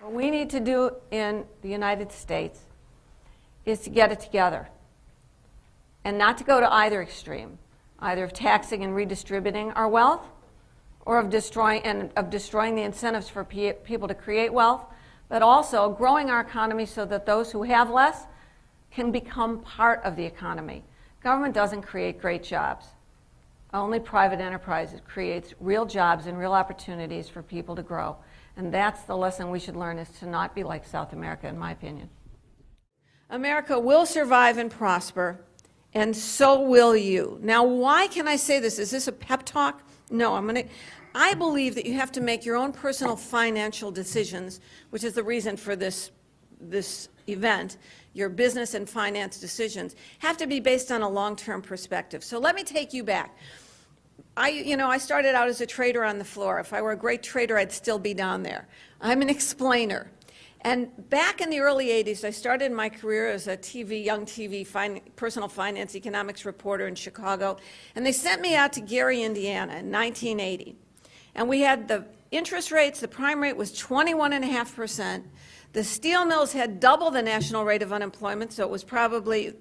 What we need to do in the United States is to get it together and not to go to either extreme, either of taxing and redistributing our wealth or of destroying the incentives for people to create wealth, but also growing our economy so that those who have less can become part of the economy. Government doesn't create great jobs. Only private enterprise creates real jobs and real opportunities for people to grow. And that's the lesson we should learn, is to not be like South America, in my opinion. America will survive and prosper, and so will you. Now, why can I say this? Is this a pep talk? No, I believe that you have to make your own personal financial decisions, which is the reason for this event. Your business and finance decisions have to be based on a long-term perspective. So let me take you back. I started out as a trader on the floor. If I were a great trader, I'd still be down there. I'm an explainer. And back in the early 80s, I started my career as a young TV personal finance economics reporter in Chicago. And they sent me out to Gary, Indiana in 1980. And we had the interest rates, the prime rate was 21.5%. The steel mills had double the national rate of unemployment, so it was probably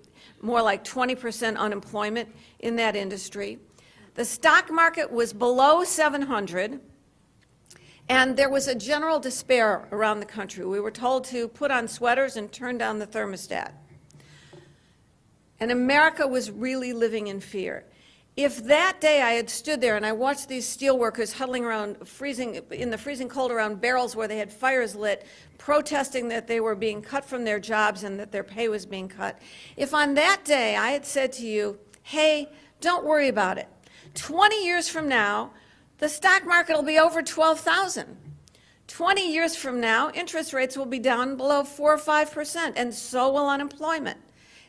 more like 20% unemployment in that industry. The stock market was below 700, and there was a general despair around the country. We were told to put on sweaters and turn down the thermostat. And America was really living in fear. If that day I had stood there and I watched these steel workers huddling around, in the freezing cold around barrels where they had fires lit, protesting that they were being cut from their jobs and that their pay was being cut, if on that day I had said to you, hey, don't worry about it. 20 years from now, the stock market will be over 12,000. 20 years from now, interest rates will be down below 4 or 5%, and so will unemployment.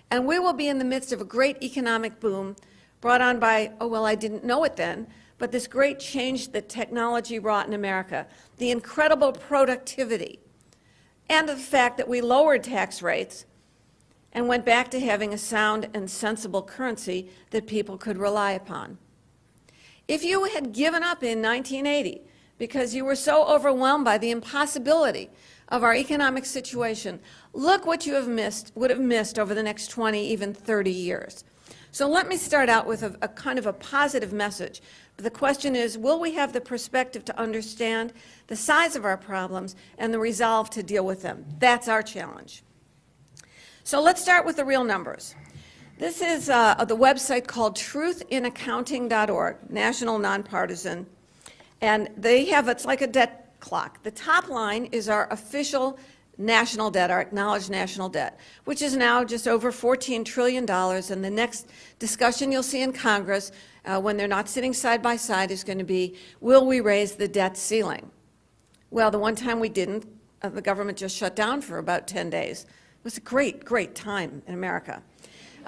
And we will be in the midst of a great economic boom brought on by, oh, well, I didn't know it then, but this great change that technology wrought in America, the incredible productivity, and the fact that we lowered tax rates and went back to having a sound and sensible currency that people could rely upon. If you had given up in 1980 because you were so overwhelmed by the impossibility of our economic situation, look what you would have missed over the next 20, even 30 years. So let me start out with a kind of a positive message. The question is, will we have the perspective to understand the size of our problems and the resolve to deal with them? That's our challenge. So let's start with the real numbers. This is the website called truthinaccounting.org, national nonpartisan, and it's like a debt clock. The top line is our official national debt, our acknowledged national debt, which is now just over $14 trillion, and the next discussion you'll see in Congress, when they're not sitting side by side, is going to be, will we raise the debt ceiling? Well, the one time we didn't, the government just shut down for about 10 days. It was a great, great time in America.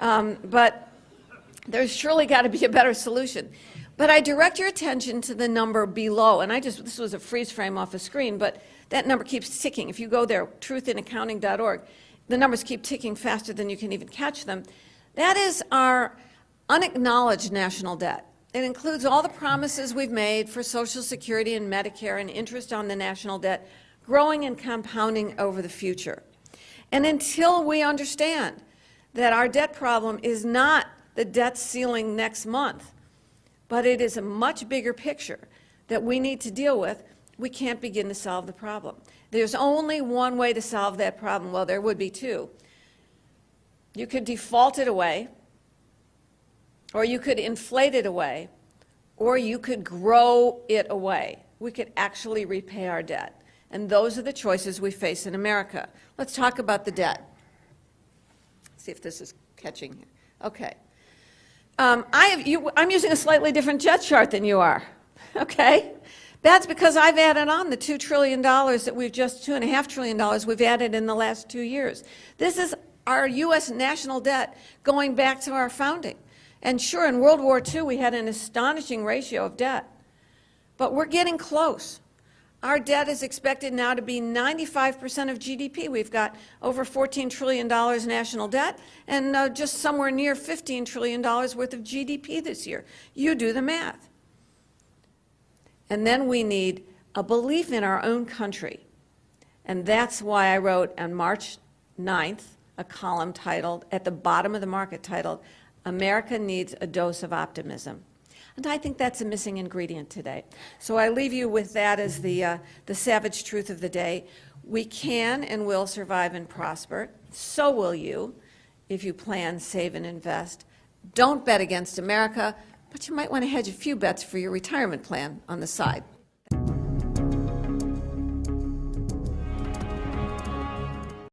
But there's surely got to be a better solution. But I direct your attention to the number below, and this was a freeze frame off a screen, but that number keeps ticking. If you go there, truthinaccounting.org, the numbers keep ticking faster than you can even catch them. That is our unacknowledged national debt. It includes all the promises we've made for Social Security and Medicare and interest on the national debt, growing and compounding over the future. And until we understand that our debt problem is not the debt ceiling next month, but it is a much bigger picture that we need to deal with, we can't begin to solve the problem. There's only one way to solve that problem. Well, there would be two. You could default it away, or you could inflate it away, or you could grow it away. We could actually repay our debt. And those are the choices we face in America. Let's talk about the debt. See if this is catching here. Okay. I'm using a slightly different jet chart than you are. Okay? That's because I've added on the $2 trillion that $2.5 trillion we've added in the last 2 years. This is our U.S. national debt going back to our founding. And sure, in World War II, we had an astonishing ratio of debt. But we're getting close. Our debt is expected now to be 95% of GDP. We've got over $14 trillion national debt and just somewhere near $15 trillion worth of GDP this year. You do the math. And then we need a belief in our own country And that's why I wrote on March 9th a column titled, at the bottom of the market, titled, America Needs a Dose of Optimism. And I think that's a missing ingredient today. So I leave you with that as the savage truth of the day. We can and will survive and prosper. So will you if you plan, save, and invest. Don't bet against America, but you might want to hedge a few bets for your retirement plan on the side.